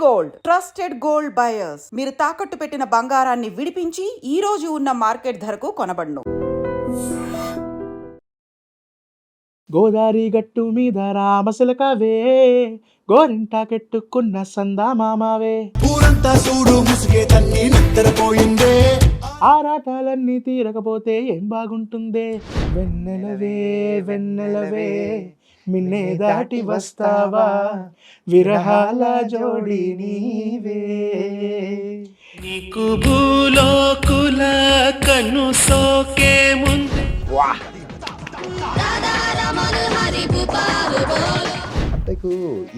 Gold trusted gold buyers. మీరు తాకట్టు పెట్టిన బంగారాన్ని విడిపించి ఈ రోజు ఉన్న మార్కెట్ ధరకు కొనబడును. గోదారి గట్టు మీద రామశిలకవే, గోరింటాకెట్టుకున్న సందా మామావే, ఊరంతా చూడు ముసిగే తన్ని నిద్రపోయిందే. ఆరాటాలన్నీ తీరకపోతే ఏం బాగుంటుందే. వెన్నెలవే వెన్నెలవే మిన్నే దాటి వస్తావా, విరహాల జోడి నీవే. నీకు భూలోకుల కన్ను సోకే ముందే. అంటే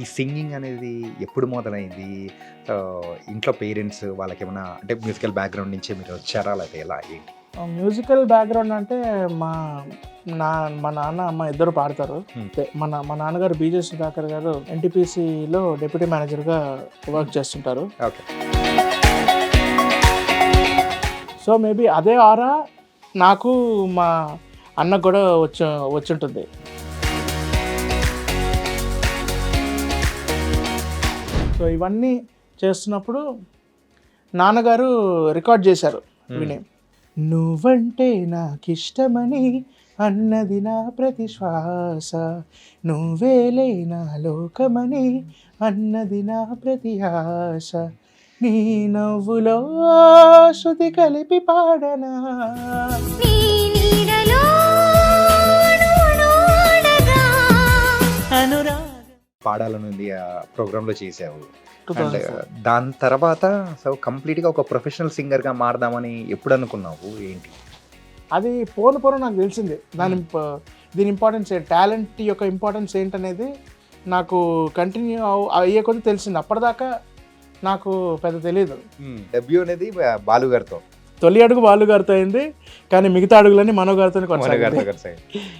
ఈ సింగింగ్ అనేది ఎప్పుడు మొదలైంది? ఇంట్లో పేరెంట్స్ వాళ్ళకి ఏమైనా అంటే మ్యూజికల్ బ్యాక్గ్రౌండ్ నుంచి మీరు వచ్చారా, లేకపోతే ఎలా ఏంటి? మ్యూజికల్ బ్యాక్గ్రౌండ్ అంటే మా నాన్న అమ్మ ఇద్దరు పాడతారు. మా నాన్నగారు బీజే సుధాకర్ గారు ఎన్టీపీసీలో డిప్యూటీ మేనేజర్గా వర్క్ చేస్తుంటారు. ఓకే. సో మేబీ అదే ఆరా నాకు మా అన్నకు కూడా వచ్చుంటుంది. సో ఇవన్నీ చేస్తున్నప్పుడు నాన్నగారు రికార్డ్ చేశారు విని. నువ్వంటే నాకిష్టమని అన్నది నా ప్రతి శ్వాస, నువ్వేలే నా లోకమని అన్నది నా ప్రతి ఆశ, నీ నవ్వులో శృతి కలిపి పాడనా. పాడాలనుంది ఆ ప్రోగ్రాంలో చేసావు. అండ్ దాని తర్వాత సో కంప్లీట్గా ఒక ప్రొఫెషనల్ సింగర్గా మారదామని ఎప్పుడు అనుకున్నావు, ఏంటి? అది పోను నాకు తెలిసింది. దీని ఇంపార్టెన్స్, టాలెంట్ యొక్క ఇంపార్టెన్స్ ఏంటనేది నాకు కంటిన్యూ అయ్యే కొద్ది తెలిసింది. అప్పటిదాకా నాకు పెద్ద తెలియదు. డెబ్యూ అనేది బాలుగారితో, తొలి అడుగు బాలుగారితో అయింది, కానీ మిగతా అడుగులన్నీ మనోగారితో.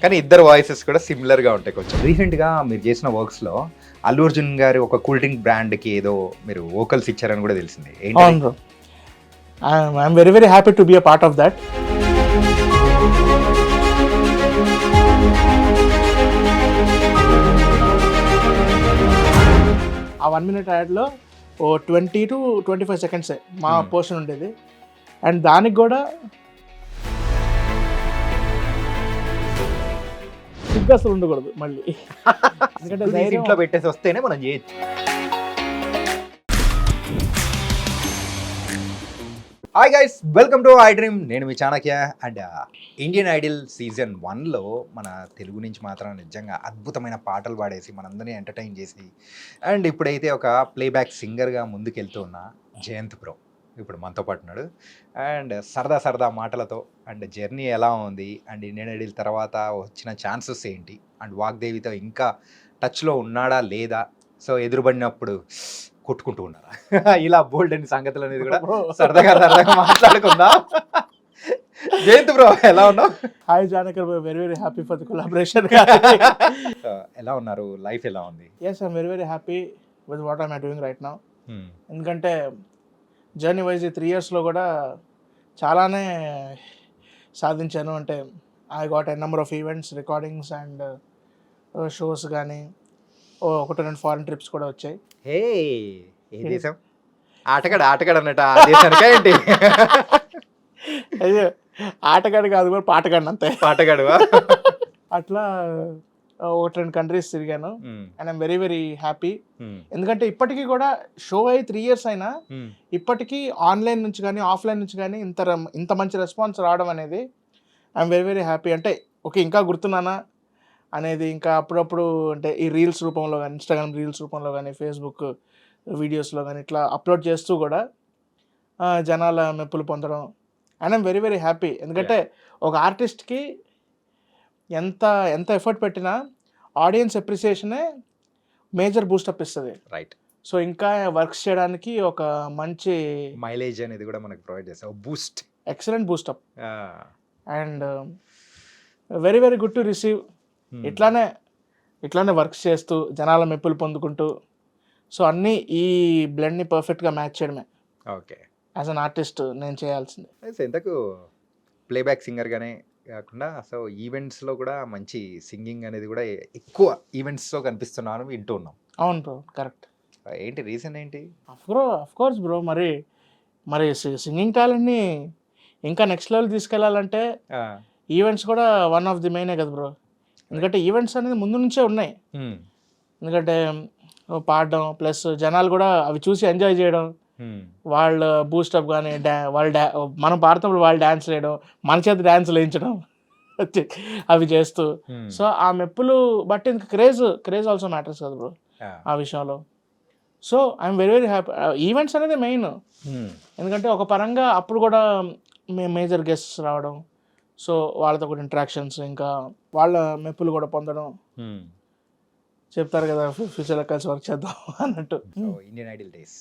కానీ ఇద్దరు వాయిసెస్ కూడా సిమిలర్గా ఉంటాయి కొంచెం. రీసెంట్గా మీరు చేసిన వర్క్స్లో అల్లు అర్జున్ గారి ఒక కూల్ డ్రింక్ బ్రాండ్కి ఏదో మీరు వోకల్స్ ఇచ్చారని కూడా తెలిసింది. I'm very very happy to be a part of that. ఆ 1 minute యాడ్లో 20 to 25 seconds మా పోర్షన్ ఉండేది. అండ్ దానికి కూడా సిగ్గు అసలు ఉండకూడదు మళ్ళీ, ఎందుకంటే ఇంట్లో పెట్టేసి వస్తేనే మనం చేయొచ్చు. Hi guys, welcome to I dream. నేను మీ Chanakya. And Indian Idol season 1లో మన తెలుగు నుంచి మాత్రం నిజంగా అద్భుతమైన పాటలు పాడేసి మనందరినీ ఎంటర్టైన్ చేసి అండ్ ఇప్పుడైతే ఒక ప్లేబ్యాక్ సింగర్గా ముందుకెళ్తూ ఉన్న జయంత్ బ్రో ఇప్పుడు మనతో పాటు ఉన్నాడు. అండ్ సరదా మాటలతో అండ్ జర్నీ ఎలా ఉంది, అండ్ ఇండియన్ ఐడల్ తర్వాత వచ్చిన ఛాన్సెస్ ఏంటి, అండ్ వాగ్దేవితో ఇంకా టచ్లో ఉన్నాడా లేదా, సో ఎదురుపడినప్పుడు కొట్టుకుంటూ ఉన్నారా, ఇలా బోల్డ్ అని సంగతులు అనేది కూడా సరదాగా మాట్లాడుకుందాం. జయంత్ బ్రో ఎలా ఉన్నావు? Hi Janakar, very very happy for the collaboration. ఎలా ఉన్నారు, లైఫ్ ఎలా ఉంది? Yes, I'm very very happy with what I'm doing right now. ఎందుకంటే జర్నీ వైజ్ 3 yearsలో కూడా చాలానే సాధించాను. అంటే I got a number of events, recordings and shows కానీ 1-2 ఫారెన్ ట్రిప్స్ కూడా వచ్చాయి. హే, ఏ దేశం? ఆటగాడు అన్నట్టు ఆ దేశానికా ఏంటి? అయ్యో, ఆటగాడు కాదు కూడా పాటగాడు, అంతే. పాటగాడు అట్లా 1-2 కంట్రీస్ తిరిగాను. And I'm very very happy. ఎందుకంటే ఇప్పటికీ కూడా షో అయ్యి 3 years అయినా ఇప్పటికీ ఆన్లైన్ నుంచి కానీ ఆఫ్లైన్ నుంచి కానీ ఇంత మంచి రెస్పాన్స్ రావడం అనేది ఐఎమ్ వెరీ వెరీ హ్యాపీ. అంటే ఓకే, ఇంకా గుర్తున్నానా అనేది, ఇంకా అప్పుడప్పుడు అంటే ఈ రీల్స్ రూపంలో కానీ, ఇన్స్టాగ్రామ్ రీల్స్ రూపంలో కానీ, ఫేస్బుక్ వీడియోస్లో కానీ ఇట్లా అప్లోడ్ చేస్తూ కూడా జనాల మెప్పులు పొందడం. And I'm very very happy. ఎందుకంటే ఒక ఆర్టిస్ట్కి ఎంత ఎఫర్ట్ పెట్టినా ఆడియన్స్ అప్రిసియేషనే మేజర్ బూస్టప్ ఇస్తుంది. రైట్. సో ఇంకా వర్క్స్ చేయడానికి ఒక మంచి మైలేజ్ అనేది కూడా మనకు ప్రొవైడ్ చేస్తాం, Boost, excellent boost up. And very very good to receive. ఇట్లానే వర్క్స్ చేస్తూ జనాల మెప్పులు పొందుకుంటూ, సో అన్నీ ఈ బ్లెండ్ని పర్ఫెక్ట్గా మ్యాచ్ చేయడమే ఓకే యాజ్ అన్ ఆర్టిస్ట్ నేను చేయాల్సింది. ఎంతకు ప్లేబ్యాక్ సింగర్గానే కాకుండా సో ఈవెంట్స్లో కూడా మంచి సింగింగ్ అనేది కూడా ఎక్కువ ఈవెంట్స్లో కనిపిస్తున్నాను, వింటూ ఉన్నాం. అవును బ్రో, కరెక్ట్. ఏంటి రీజన్ ఏంటి? Of course bro. మరి మరి సింగింగ్ టాలెంట్ని ఇంకా నెక్స్ట్ లెవెల్ తీసుకెళ్ళాలంటే ఈవెంట్స్ కూడా వన్ ఆఫ్ ది మెయినే కదా బ్రో. ఎందుకంటే ఈవెంట్స్ అనేది ముందు నుంచే ఉన్నాయి. ఎందుకంటే పాడడం ప్లస్ జనాలు కూడా అవి చూసి ఎంజాయ్ చేయడం, వాళ్ళ బూస్టప్ కానీ మనం పాడుతున్నప్పుడు వాళ్ళు డ్యాన్స్ వేయడం, మన చేత డ్యాన్స్లు వేయించడం అవి చేస్తూ. సో ఆ మెప్పులు బట్టి ఇంకా క్రేజ్ ఆల్సో మ్యాటర్స్ కదా బ్రో ఆ విషయంలో. So I'm very very happy. Events అనేది మెయిన్. ఎందుకంటే ఒక పరంగా అప్పుడు కూడా మేజర్ గెస్ట్స్ రావడం, సో వాళ్ళతో కూడా ఇంటరాక్షన్స్, ఇంకా వాళ్ళ మెప్పులు కూడా పొందడం. చెప్తారు కదా ఫ్యూచర్లో కలిసి వర్క్ చేద్దాం అన్నట్టు. Indian idol days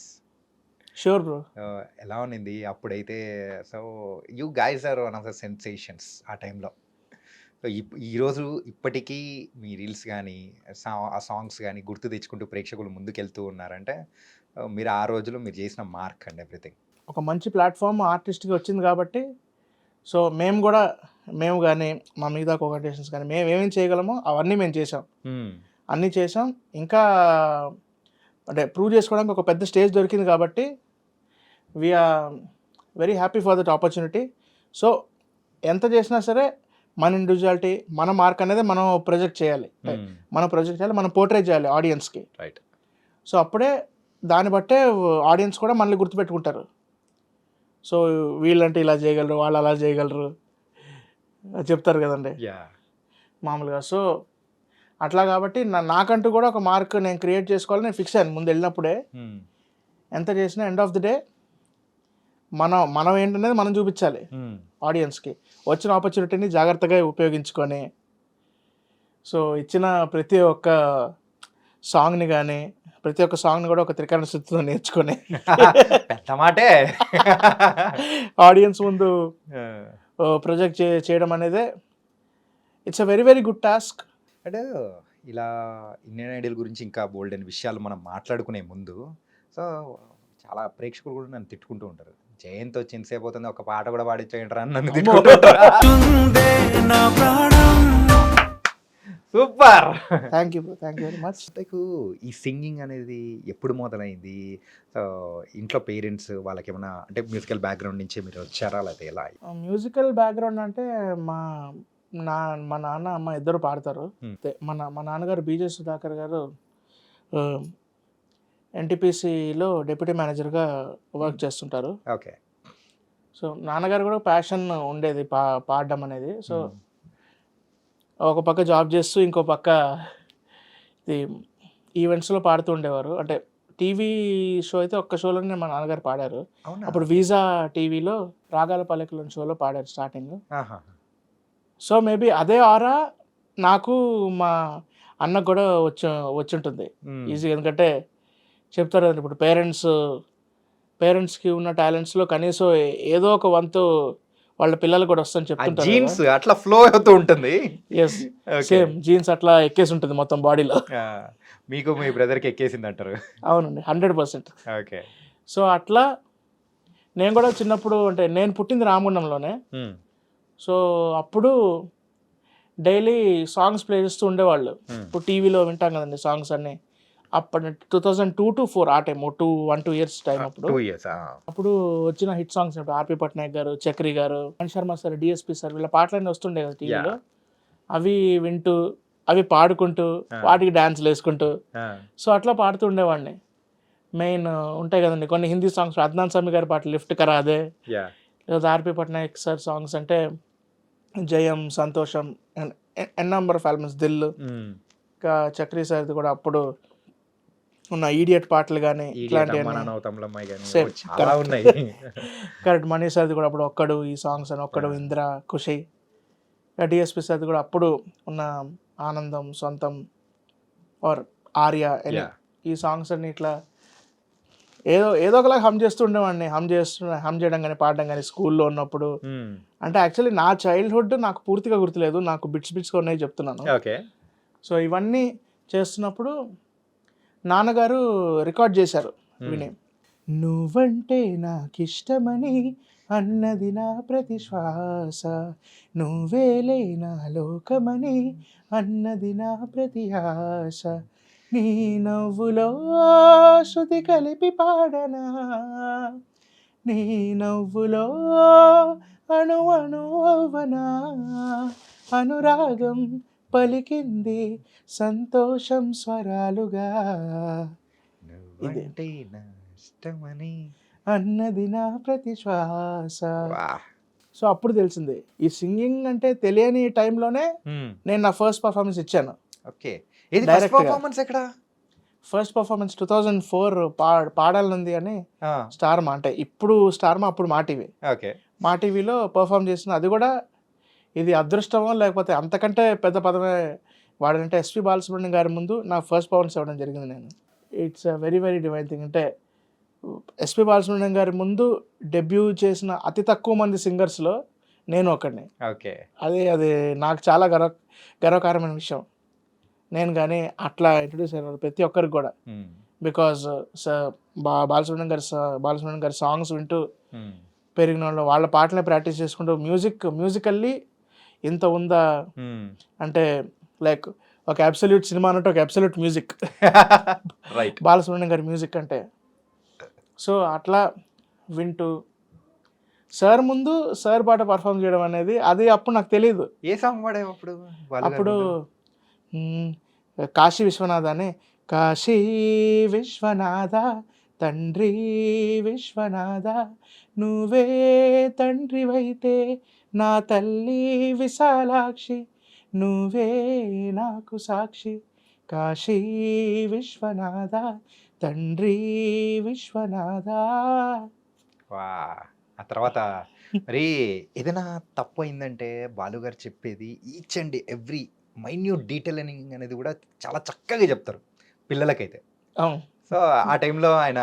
sure bro. ఎలా ఉన్నింది అప్పుడైతే? So you guys are one of the sensations ఆ టైంలో. సో ఈరోజు ఇప్పటికీ మీ రీల్స్ కానీ ఆ సాంగ్స్ కానీ గుర్తు తెచ్చుకుంటూ ప్రేక్షకులు ముందుకెళ్తూ ఉన్నారంటే మీరు ఆ రోజులో మీరు చేసిన మార్క్ అండ్ ఎవ్రీథింగ్. ఒక మంచి ప్లాట్ఫామ్ ఆర్టిస్ట్కి వచ్చింది కాబట్టి, సో మేము కానీ మా మిగతా కోఆర్డినేషన్స్ కానీ మేము ఏమేమి చేయగలమో అవన్నీ మేము చేసాం. అన్నీ చేసాం. ఇంకా అంటే ప్రూవ్ చేసుకోవడానికి ఒక పెద్ద స్టేజ్ దొరికింది కాబట్టి we're very happy for that opportunity. So ఎంత చేసినా సరే మన ఇండివిజువాలిటీ, మన మార్క్ అనేది మనం ప్రొజెక్ట్ చేయాలి, మనం పోర్ట్రే చేయాలి ఆడియన్స్కి. రైట్. సో అప్పుడే దాన్ని బట్టే ఆడియన్స్ కూడా మనల్ని గుర్తుపెట్టుకుంటారు. సో వీళ్ళంటే ఇలా చేయగలరు, వాళ్ళు అలా చేయగలరు చెప్తారు కదండి మామూలుగా. సో అట్లా కాబట్టి నాకంటూ కూడా ఒక మార్క్ నేను క్రియేట్ చేసుకోవాలని నేను ఫిక్స్ అయ్యాను ముందు వెళ్ళినప్పుడే. ఎంత చేసినా ఎండ్ ఆఫ్ ది డే మనం ఏంటనేది మనం చూపించాలి ఆడియన్స్కి. వచ్చిన ఆపర్చునిటీని జాగ్రత్తగా ఉపయోగించుకొని, సో ఇచ్చిన ప్రతి ఒక్క సాంగ్ని కానీ ప్రతి ఒక్క సాంగ్ని కూడా ఒక త్రికరణ శుద్ధితో నేర్చుకొని పెద్ద మాటే ఆడియన్స్ ముందు ప్రొజెక్ట్ చేయడం అనేది it's a very very good task. అంటే ఇలా ఇండియన్ ఐడల్ గురించి ఇంకా బోల్డ్ అని విషయాలు మనం మాట్లాడుకునే ముందు, సో చాలా ప్రేక్షకులు కూడా నన్ను తిట్టుకుంటూ ఉంటారు, జయంత్ వచ్చి ఎంతసేపు అవుతుంది ఒక పాట కూడా పాడించేయంటారా అని నన్ను తిట్టుకుంటారు. Super, thank you very much. మీకు ఈ సింగింగ్ అనేది ఎప్పుడు మొదలైంది? సో ఇంట్లో పేరెంట్స్ వాళ్ళకి ఏమైనా అంటే మ్యూజికల్ బ్యాక్గ్రౌండ్ నుంచి మీరు వచ్చారా, లేకపోతే ఎలా? మ్యూజికల్ బ్యాక్గ్రౌండ్ అంటే మా నాన్న అమ్మ ఇద్దరు పాడతారు. మా నాన్నగారు బీజే సుధాకర్ గారు ఎన్టీపీసీలో డిప్యూటీ మేనేజర్గా వర్క్ చేస్తుంటారు. ఓకే. సో నాన్నగారు కూడా ప్యాషన్ ఉండేది పాడడం అనేది. సో ఒక పక్క జాబ్ చేస్తూ ఇంకో పక్క ఇది ఈవెంట్స్లో పాడుతూ ఉండేవారు. అంటే టీవీ షో అయితే ఒక్క షోలోనే మా నాన్నగారు పాడారు. అప్పుడు వీజా టీవీలో రాగాల పల్లెకుల షోలో పాడారు స్టార్టింగ్. సో మేబీ అదే ఆరా నాకు మా అన్నకు కూడా వచ్చుంటుంది ఈజీగా. ఎందుకంటే చెప్తారు కదా ఇప్పుడు పేరెంట్స్కి ఉన్న టాలెంట్స్లో కనీసం ఏదో ఒక వంతు వాళ్ళ పిల్లలు కూడా వస్తుందని చెప్తుంటారు. జీన్స్ అట్లా ఫ్లో అవుతూ ఉంటుంది. ఎస్, సేమ్ జీన్స్ అట్లా ఎక్కేసి ఉంటుంది మొత్తం బాడీలో. మీకు మీ బ్రదర్కి ఎక్కేసింది అంటారు? అవునండి, 100%. ఓకే. సో అట్లా నేను కూడా చిన్నప్పుడు, అంటే నేను పుట్టింది రామగుండంలోనే. సో అప్పుడు డైలీ సాంగ్స్ ప్లే చేస్తూ ఉండేవాళ్ళు. ఇప్పుడు టీవీలో వింటాం కదండి సాంగ్స్ అన్నీ. అప్పుడు 2002 to 2004 ఆ టైం 1-2 years టైం. అప్పుడు వచ్చిన హిట్ సాంగ్స్ ఆర్పి పట్నాయక్ గారు, చక్రి గారు, Mani Sharma sir, DSP sir, వీళ్ళ పాటలన్నీ వస్తుండే కదా టీవీలో. అవి వింటూ అవి పాడుకుంటూ వాటికి డాన్స్లు వేసుకుంటూ సో అట్లా పాడుతూ ఉండేవాడిని. మెయిన్ ఉంటాయి కదండి కొన్ని హిందీ సాంగ్స్, అద్నాన్ సమీ గారి పాటలు లిఫ్ట్ కరాదే, లేదా ఆర్పి పట్నాయక్ సార్ సాంగ్స్ అంటే జయం, సంతోషం, ఎన్ నంబర్ ఆఫ్ ఆల్బమ్స్, దిల్. ఇంకా చక్రీ సార్ది కూడా అప్పుడు ఉన్న ఈడియట్ పాటలు కానీ ఇట్లాంటివన్నీ కరెక్ట్. మనీ సార్ది కూడా అప్పుడు ఒక్కడు, ఈ సాంగ్స్ అని ఒక్కడు, ఇంద్ర, ఖుషి. డిఎస్పి సార్ది కూడా అప్పుడు ఉన్న ఆనందం, సొంతం, ఆర్ ఆర్య, ఈ సాంగ్స్ అన్ని ఇట్లా ఏదో ఒకలాగా హమ్ చేస్తూ ఉండేవాడిని. హమ్ చేయడం కానీ పాడడం కానీ స్కూల్లో ఉన్నప్పుడు. అంటే యాక్చువల్లీ నా చైల్డ్హుడ్ నాకు పూర్తిగా గుర్తులేదు, నాకు బిట్స్గా ఉన్నాయి చెప్తున్నాను. సో ఇవన్నీ చేస్తున్నప్పుడు నాన్నగారు రికార్డ్ చేశారు విని. నువ్వంటే నాకిష్టమని అన్నది నా ప్రతి శ్వాస, నువ్వేలే నా లోకమని అన్నది నా ప్రతి ఆశ, నీ నవ్వులో శృతి కలిపి పాడనా, నీ నవ్వులో అణు అణు అవ్వనా, అనురాగం పలికింది సంతోషం స్వరాలుగా, నువ్వంటే నా ఇష్టమని. అన్నది నా ప్రతి శ్వాస. వాహ్! సో అప్పుడు తెలిసింది ఈ సింగింగ్ అంటే తెలియని టైంలోనే నేను నా ఫస్ట్ పర్ఫార్మెన్స్ ఇచ్చాను. ఓకే. ఇది Direct ఫస్ట్ గా. పర్ఫార్మెన్స్ ఎక్కడ? ఫస్ట్ పర్ఫార్మెన్స్ 2004 పాడాలనుంది అని ఆ! స్టార్మా, అంటే ఇప్పుడు స్టార్మా అప్పుడు మా టీవీ, ఓకే. మా టీవీలో పర్ఫామ్ చేసిన, అది కూడా ఇది అదృష్టమో లేకపోతే అంతకంటే పెద్ద పదమే వాడంటే ఎస్పి బాలసుబ్రహ్మణ్యం గారి ముందు నా ఫస్ట్ పర్ఫార్మెన్స్ ఇవ్వడం జరిగింది నేను. It's a very very divine thing. అంటే ఎస్పి బాలసుబ్రహ్మణ్యం గారి ముందు డెబ్యూ చేసిన అతి తక్కువ మంది సింగర్స్లో నేను ఒకడిని. ఓకే. అది నాకు చాలా గర్వకారమైన విషయం. నేను కానీ అట్లా ఇంట్రడ్యూస్ అయిన ప్రతి ఒక్కరికి కూడా, బికాజ్ బాలసుబ్రహ్మణ్యం గారి సాంగ్స్ వింటూ పెరిగిన వాళ్ళు, వాళ్ళ పాటలే ప్రాక్టీస్ చేసుకుంటూ మ్యూజికల్లీ ఇంత ఉందా అంటే, లైక్ ఒక అబ్సల్యూట్ సినిమా అంటే ఒక అబ్సల్యూట్ మ్యూజిక్ రైట్. బాలసుబ్రహ్మణ్యం గారి మ్యూజిక్ అంటే. సో అట్లా వింటూ సార్ ముందు సార్ పాట పర్ఫామ్ చేయడం అనేది, అది అప్పుడు నాకు తెలియదు. ఏ సాంగ్ పాడావు అప్పుడు? అప్పుడు కాశీ విశ్వనాథ అని, కాశీ విశ్వనాథ తండ్రి విశ్వనాథ, నువ్వే తండ్రివైతే నా తల్లి విశాలాక్షి, నువ్వే నాకు సాక్షి, కాశీ విశ్వనాథ తండ్రి విశ్వనాథ. వా! ఆ తర్వాత మరి ఏదైనా తప్పు అయిందంటే బాలుగారు చెప్పేది each and every minute detailing అనేది కూడా చాలా చక్కగా చెప్తారు పిల్లలకైతే. అవును. సో ఆ టైంలో ఆయన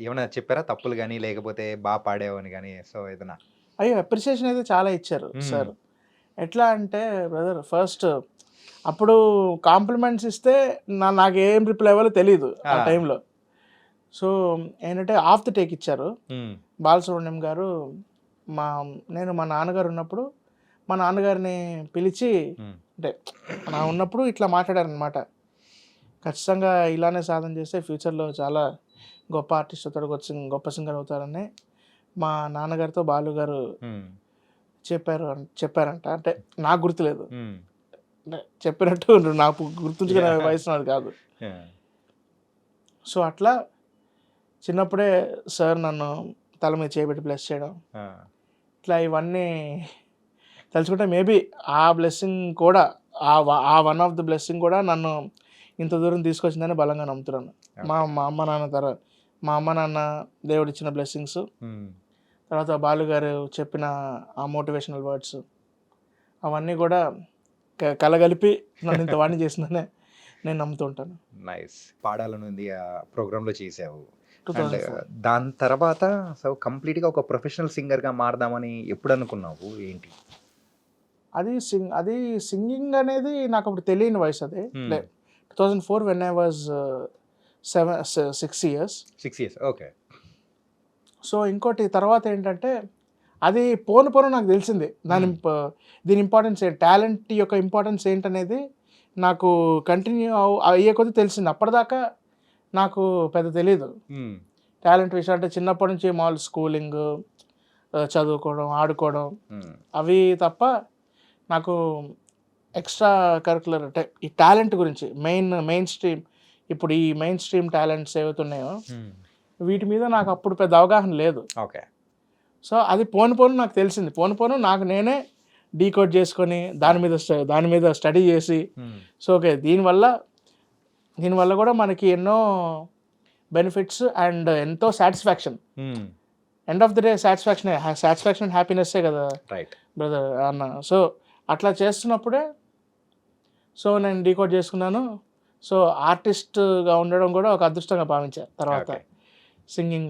ఏమైనా చెప్పారా తప్పులు కానీ, లేకపోతే బాగా పాడావు అని కానీ? సో ఏదైనా అయ్యో, అప్రిసియేషన్ అయితే చాలా ఇచ్చారు సార్. ఎట్లా అంటే బ్రదర్, ఫస్ట్ అప్పుడు కాంప్లిమెంట్స్ ఇస్తే నాకు ఏం రిప్లై ఇవ్వాలో తెలియదు ఆ టైంలో. సో ఏంటంటే ఆఫ్ ది టేక్ ఇచ్చారు బాలసుబ్రహ్మణ్యం గారు. నేను మా నాన్నగారు ఉన్నప్పుడు మా నాన్నగారిని పిలిచి, అంటే నా ఉన్నప్పుడు ఇట్లా మాట్లాడారనమాట, ఖచ్చితంగా ఇలానే సాధన చేస్తే ఫ్యూచర్లో చాలా గొప్ప ఆర్టిస్ట్ అవుతాడు, గొప్ప సింగర్ అవుతారని మా నాన్నగారితో బాలు గారు చెప్పారంట. అంటే నాకు గుర్తులేదు, అంటే చెప్పినట్టు నాకు గుర్తుంచుకునే వయసు నాది కాదు. సో అట్లా చిన్నప్పుడే సార్ నన్ను తల మీద చేయబెట్టి బ్లెస్ చేయడం, ఇట్లా ఇవన్నీ తలుచుకుంటే మేబీ ఆ బ్లెస్సింగ్ కూడా, ఆ వన్ ఆఫ్ ది బ్లెస్సింగ్ కూడా నన్ను ఇంత దూరం తీసుకొచ్చిందని బలంగా నమ్ముతున్నాను. మా అమ్మ నాన్న దేవుడు ఇచ్చిన బ్లెస్సింగ్స్, తర్వాత బాలుగారు చెప్పిన ఆ మోటివేషనల్ వర్డ్స్, అవన్నీ కూడా కలగలిపి నన్ను ఇంత వాడిని చేసిందనే నేను నమ్ముతూ ఉంటాను. నైస్. పాడాలనుంది ఆ ప్రోగ్రాంలో చేసావు. 2004. దాని తర్వాత సో కంప్లీట్గా ఒక ప్రొఫెషనల్ సింగర్గా మారదామని ఎప్పుడు అనుకున్నావు? ఏంటి అది సింగింగ్ అనేది నాకు అప్పుడు తెలియని వయసు. అది 2004 when I was 6 years. 6 years. Okay. So ఇంకోటి తర్వాత ఏంటంటే, అది పోను నాకు తెలిసింది దీని ఇంపార్టెన్స్ ఏంటి, టాలెంట్ యొక్క ఇంపార్టెన్స్ ఏంటనేది నాకు కంటిన్యూ అయ్యే కొద్దీ తెలిసింది. అప్పటిదాకా నాకు పెద్ద తెలీదు టాలెంట్ విషయం. అంటే చిన్నప్పటి నుంచి మామూలు స్కూలింగ్, చదువుకోవడం, ఆడుకోవడం, అవి తప్ప నాకు ఎక్స్ట్రా కరికులర్ అంటే ఈ టాలెంట్ గురించి మెయిన్ స్ట్రీమ్, ఇప్పుడు ఈ మెయిన్ స్ట్రీమ్ టాలెంట్స్ ఏవైతున్నాయో వీటి మీద నాకు అప్పుడు పెద్ద అవగాహన లేదు. ఓకే. సో అది పోను నాకు తెలిసింది. పోను నాకు నేనే డీకోడ్ చేసుకొని దాని మీద స్టడీ చేసి, సో ఓకే దీనివల్ల కూడా మనకి ఎన్నో బెనిఫిట్స్ అండ్ ఎంతో satisfaction, end of the day satisfaction హ్యాపీనెస్సే కదా రైట్ బ్రదర్ అన్న. సో అట్లా చేస్తున్నప్పుడే సో నేను డీకోడ్ చేసుకున్నాను. సో ఆర్టిస్ట్గా ఉండడం కూడా ఒక అదృష్టంగా భావించాను. తర్వాత సింగింగ్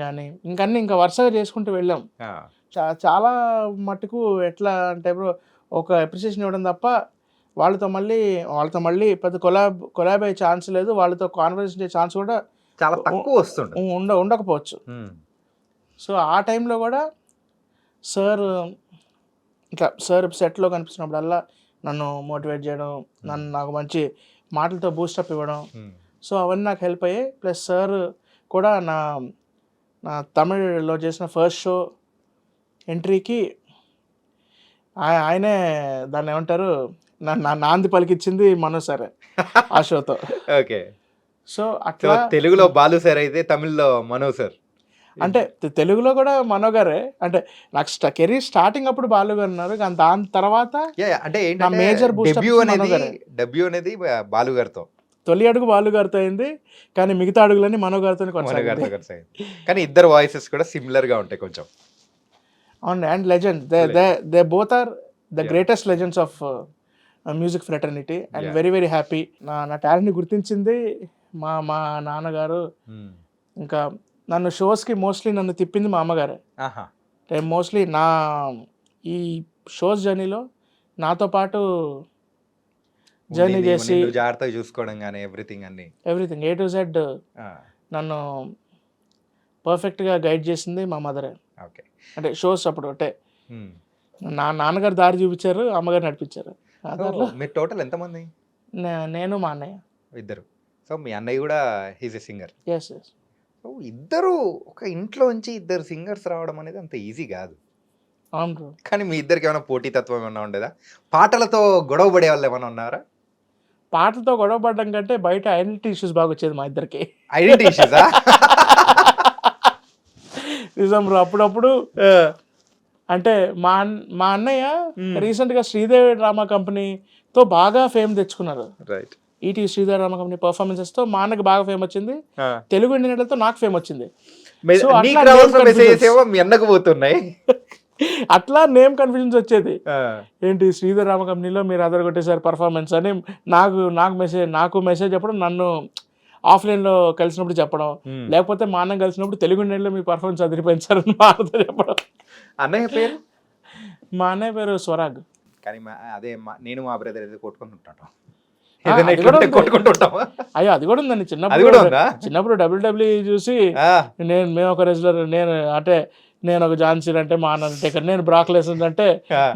కానీ ఇంకా వరుసగా చేసుకుంటూ వెళ్ళాం. చాలా మట్టుకు ఎట్లా అంటే బ్రో, ఒక అప్రిసియేషన్ ఇవ్వడం తప్ప వాళ్ళతో మళ్ళీ పెద్ద కొలాబ్ అయ్యే ఛాన్స్ లేదు, వాళ్ళతో కాన్వర్సేషన్ చేసే ఛాన్స్ కూడా చాలా తక్కువ వస్తుంది, ఉండకపోవచ్చు. సో ఆ టైంలో కూడా సార్ సెట్లో కనిపిస్తున్నప్పుడల్లా నన్ను మోటివేట్ చేయడం, నాకు మంచి మాటలతో బూస్టప్ ఇవ్వడం. సో అవన్నీ నాకు హెల్ప్ అయ్యాయి. ప్లస్ సార్ కూడా నా నా తమిళ్లో చేసిన ఫస్ట్ షో ఎంట్రీకి ఆయనే దాన్ని ఏమంటారు నాంది పలికిచ్చింది మనో సరే ఆ షోతో. ఓకే. సో సో అట్లా తెలుగులో బాలు సార్ అయితే తమిళ్లో మనో సార్. అంటే తెలుగులో కూడా మనో గారే. అంటే నాకు కెరీర్ స్టార్టింగ్ అప్పుడు బాలు గారు ఉన్నారు, కానీ దాని తర్వాత అంటే నా ఏంటంటే మేజర్ బూస్ట్ డెబ్యూ అనేది బాలు గారితో, తొలి అడుగు బాలు గారితో అయింది, కానీ మిగతా అడుగులన్నీ మనో గారితో మన గారితో కలిసి. కానీ ఇద్దరు వాయిసెస్ కూడా సిమిలర్ గా ఉంటాయి కొంచెం. అవును. And legend they both are the greatest legends of music fraternity. And very very happy. నా టాలెంట్ని గుర్తించింది మా నాన్నగారు. ఇంకా నన్ను షోస్కి మోస్ట్లీ నన్ను తిప్పింది మా అమ్మగారే. మోస్ట్లీ నా ఈ షోస్ జర్నీలో నాతో పాటు జర్నీ చేసి జాగ్రత్తగా చూసుకోవడం కానీ ఎవ్రీథింగ్ A to Z నన్ను పర్ఫెక్ట్గా గైడ్ చేసింది మా మదరే. ఓకే. అంటే షోస్ అప్పుడు అంటే నా నాన్నగారు దారి చూపించారు, అమ్మగారు నడిపించారు. మీరు టోటల్ ఎంతమంది? నేను మా అన్నయ్య ఇద్దరు. సో మీ అన్నయ్య కూడా he's a singer. Yes yes. So ఇద్దరు ఒక ఇంట్లో నుంచి ఇద్దరు సింగర్స్ రావడం అనేది అంత ఈజీ కాదు. అవును బ్రో. కానీ మీ ఇద్దరికి ఏమైనా పోటీతత్వం ఏమైనా ఉండేదా? పాటలతో గొడవ పడే వాళ్ళు ఏమైనా ఉన్నారా? పాటలతో గొడవ పడడం కంటే బయట ఐడెంటిటీ ఇష్యూస్ బాగా వచ్చేది మా ఇద్దరికి. ఐడెంటిటీ ఇష్యూసా? నిజం బ్రో. అప్పుడప్పుడు అంటే మా అన్నయ్య రీసెంట్గా శ్రీదేవి డ్రామా కంపెనీతో బాగా ఫేమ్ తెచ్చుకున్నారు. రైట్. ఈటీ శ్రీదేవి డ్రామా కంపెనీ పర్ఫార్మెన్సెస్తో మా అన్నకి బాగా ఫేమ్ వచ్చింది, తెలుగు ఇండియన్తో నాకు ఫేమ్ వచ్చింది. సో మీ అన్నకు పోతున్నాయి. అట్లా నేమ్ కన్ఫ్యూజన్స్ వచ్చేది. ఏంటి శ్రీధర్ రామ కంపెనీలో మీరు అదరగొట్టేసారి పర్ఫార్మెన్స్ అని నాకు మెసేజ్ చెప్పడం, నన్ను ఆఫ్లైన్లో కలిసినప్పుడు చెప్పడం, లేకపోతే మా అన్న కలిసినప్పుడు తెలుగు నెలలో మీ పర్ఫార్మెన్స్ అదిరిపోయింది సార్ అని మా అన్నతో చెప్పడం. అన్నయ్య పేరు? మా అన్నయ్య పేరు స్వరాగ్. కానీ అదే నేను మా బ్రదర్ అయితే కొట్టుకుంటుంటాం. అయ్యో అది కూడా ఉందండి. చిన్నప్పుడు WWE చూసి మేము ఒక రెజ్లర్, నేను ఒక జాన్సీన్ అంటే మా అన్న టేకర్, నేను బ్రాక్ లెసన్ అంటే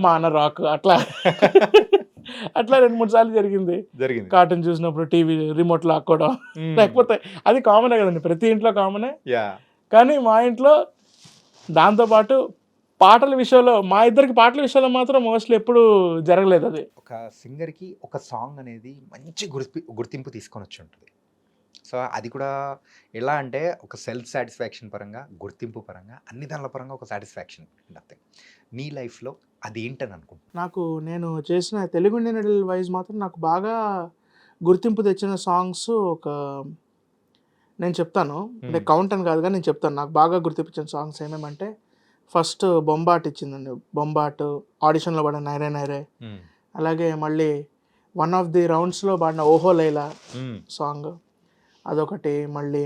మా అన్న రాక్. అట్లా 2-3 సార్లు జరిగింది. కార్టూన్ చూసినప్పుడు టీవీ రిమోట్ లాక్కోవడం, లేకపోతే అది కామనే కదండి, ప్రతి ఇంట్లో కామనే. కానీ మా ఇంట్లో దాంతోపాటు పాటల విషయంలో మా ఇద్దరికి పాటల విషయంలో మాత్రం మోస్ట్లీ ఎప్పుడు జరగలేదు. అది ఒక సింగర్కి ఒక సాంగ్ అనేది మంచి గుర్తింపు తీసుకొని వచ్చి ఉంటుంది. సో అది కూడా ఎలా అంటే ఒక సెల్ఫ్ సాటిస్ఫాక్షన్ పరంగా, గుర్తింపు పరంగా, అన్ని దానిల పరంగా ఒక సాటిస్ఫాక్షన్ నథింగ్. నీ లైఫ్లో అది ఏంటని అనుకుంటున్నాను? నేను చేసిన తెలుగు ఇండియన్ ఐడల్ వైజ్ మాత్రం నాకు బాగా గుర్తింపు తెచ్చిన సాంగ్స్ నేను చెప్తాను. అంటే కౌంట్ అని కాదుగా నేను చెప్తాను. నాకు బాగా గుర్తించిన సాంగ్స్ ఏమేమంటే, ఫస్ట్ బొంబాట్ ఇచ్చిందండి. బొంబాట్ ఆడిషన్లో పాడిన నైరే నైరే, అలాగే మళ్ళీ వన్ ఆఫ్ ది రౌండ్స్లో పాడిన ఓహో లైలా సాంగ్ అదొకటి. మళ్ళీ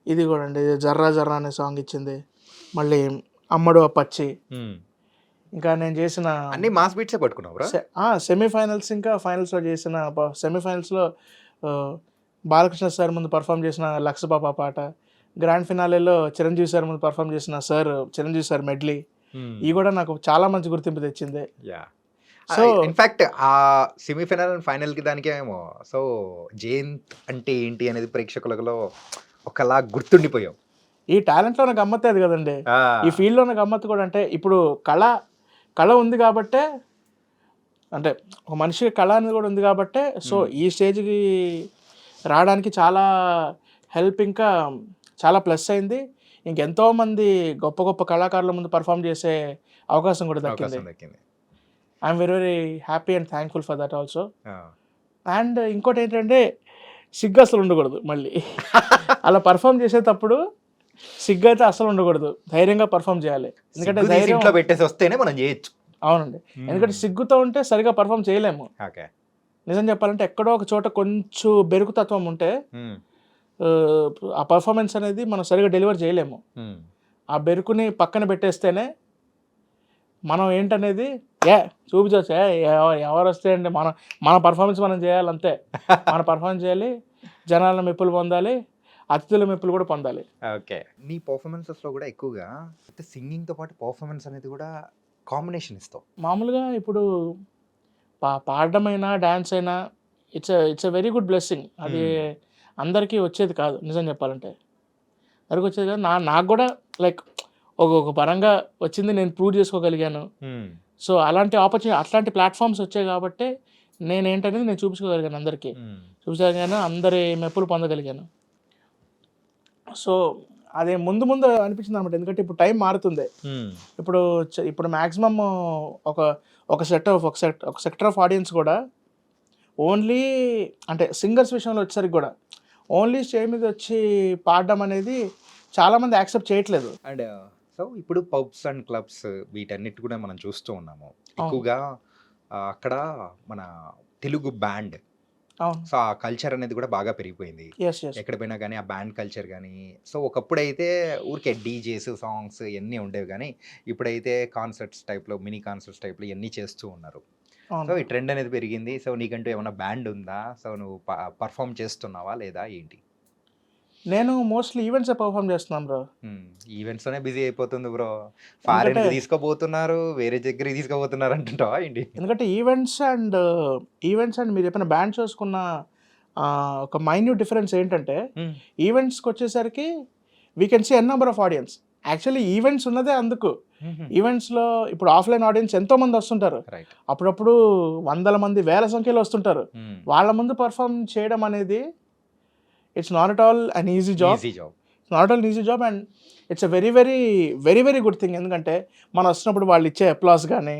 ఇది కూడా అండి జర్రా జర్రా అనే సాంగ్ ఇచ్చింది. మళ్ళీ అమ్మడు పచ్చి. ఇంకా నేను చేసిన అన్ని మాస్ బీట్సే పట్టుకున్నావు. సెమీఫైనల్స్ ఇంకా ఫైనల్స్లో చేసిన సెమీఫైనల్స్లో బాలకృష్ణ సార్ ముందు పర్ఫామ్ చేసిన లక్ష పాప పాట, గ్రాండ్ ఫినాలేలో చిరంజీవి సార్ ముందు పర్ఫామ్ చేసిన చిరంజీవి సార్ మెడ్లీ, ఇవి కూడా నాకు చాలా మంచి గుర్తింపు తెచ్చింది. సో ఇన్ఫాక్ట్ ఆ సెమీఫైనల్ అండ్ ఫైనల్కి దానికేమో సో జయంత్ అంటే ఏంటి అనేది ప్రేక్షకులలో ఒకలా గుర్తుండిపోయాం. ఈ టాలెంట్లో నాకు గమ్మత్తే అది కదండి, ఈ ఫీల్డ్లో నాకు గమ్మత్తు కూడా. అంటే ఇప్పుడు కళ ఉంది కాబట్టే, అంటే ఒక మనిషికి కళ అనేది కూడా ఉంది కాబట్టే సో ఈ స్టేజ్కి రావడానికి చాలా హెల్ప్, ఇంకా చాలా ప్లస్ అయింది. ఇంకెంతోమంది గొప్ప గొప్ప కళాకారుల ముందు పర్ఫామ్ చేసే అవకాశం కూడా దక్కింది. I'm very very happy and thankful for that also. And ఇంకోటి ఏంటంటే, సిగ్గు అసలు ఉండకూడదు. మళ్ళీ అలా పర్ఫామ్ చేసేటప్పుడు సిగ్గు అయితే అసలు ఉండకూడదు, ధైర్యంగా పర్ఫామ్ చేయాలి. ఎందుకంటే ధైర్యంలో పెట్టేసి వస్తేనే మనం చేయొచ్చు. అవునండి, ఎందుకంటే సిగ్గుతో ఉంటే సరిగా పర్ఫామ్ చేయలేము. నిజం చెప్పాలంటే ఎక్కడో ఒక చోట కొంచెం బెరుకుతత్వం ఉంటే ఆ పర్ఫార్మెన్స్ అనేది మనం సరిగా డెలివర్ చేయలేము. ఆ బెరుకుని పక్కన పెట్టేస్తేనే మనం ఏంటనేది చూపించవచ్చు. ఎవరు వస్తే అంటే మన పర్ఫార్మెన్స్ మనం చేయాలి, అంతే. మన పర్ఫార్మెన్స్ చేయాలి, జనాల మెప్పులు పొందాలి, అతిథుల మెప్పులు కూడా పొందాలి. ఓకే. నీ పర్ఫార్మెన్సెస్లో కూడా ఎక్కువగా సింగింగ్తో పాటు పర్ఫార్మెన్స్ అనేది కూడా కాంబినేషన్ ఇస్తావు. మామూలుగా ఇప్పుడు పాడడం అయినా డ్యాన్స్ అయినా it's a very good blessing. అది అందరికీ వచ్చేది కాదు నిజం చెప్పాలంటే. అందరికి వచ్చేది కాదు. నాకు కూడా లైక్ ఒక పరంగా వచ్చింది, నేను ప్రూవ్ చేసుకోగలిగాను. సో అలాంటి అట్లాంటి ప్లాట్ఫామ్స్ వచ్చాయి కాబట్టి నేనేంటనేది నేను చూపించుకోగలిగాను అందరికీ. చూపించగలిగాను, అందరి మెప్పులు పొందగలిగాను. సో అదే ముందు అనిపించింది అనమాట. ఎందుకంటే ఇప్పుడు టైం మారుతుంది. ఇప్పుడు మ్యాక్సిమమ్ ఒక సెక్టర్ ఆఫ్ ఆడియన్స్ కూడా ఓన్లీ అంటే సింగర్స్ విషయంలో వచ్చేసరికి కూడా ఓన్లీ స్టేజ్ మీద వచ్చి పాడడం అనేది చాలామంది యాక్సెప్ట్ చేయట్లేదు. అండ్ సో ఇప్పుడు పబ్స్ అండ్ క్లబ్స్ వీటన్నిటి కూడా మనం చూస్తూ ఉన్నాము ఎక్కువగా. అక్కడ మన తెలుగు బ్యాండ్, అవును. సో ఆ కల్చర్ అనేది కూడా బాగా పెరిగిపోయింది. ఎస్ ఎక్కడ పోయినా కానీ ఆ బ్యాండ్ కల్చర్ కానీ. సో ఒకప్పుడైతే ఊరికే డీజేస్ సాంగ్స్ ఇవన్నీ ఉండేవి, కానీ ఇప్పుడైతే కాన్సర్ట్స్ టైప్లో, మినీ కాన్సర్ట్స్ టైప్లో ఇవన్నీ చేస్తూ ఉన్నారు. సో ఈ ట్రెండ్ అనేది పెరిగింది. సో నీకంటూ ఏమైనా బ్యాండ్ ఉందా? సో నువ్వు పర్ఫామ్ చేస్తున్నావా లేదా ఏంటి? నేను మోస్ట్లీ ఈవెంట్స్ పర్ఫామ్ చేస్తున్నాను బ్రో. ఈవెంట్స్ లోనే బిజీ అయిపోతుంది బ్రో. ఫారెన్ కి తీసుకోబోతున్నారు, వేరే దగ్గరికి తీసుకోబోతున్నారు అంటుంటావా ఏంటి? ఎందుకంటే ఈవెంట్స్ అండ్ మీరు చెప్పిన బ్యాండ్ షోస్కున్న ఒక మైన్యూట్ డిఫరెన్స్ ఏంటంటే, ఈవెంట్స్కి వచ్చేసరికి we can see N number of audience. Actually events ఉన్నదే అందుకు. ఈవెంట్స్లో ఇప్పుడు ఆఫ్లైన్ ఆడియన్స్ ఎంతో మంది వస్తుంటారు, అప్పుడప్పుడు వందల మంది, వేల సంఖ్యలో వస్తుంటారు. వాళ్ళ ముందు పర్ఫామ్ చేయడం అనేది it's not at all an easy job. Not all easy job and it's a very very very very good thing. ఎందుకంటే మనం వచ్చినప్పుడు వాళ్ళు ఇచ్చే అప్లాస్ కానీ,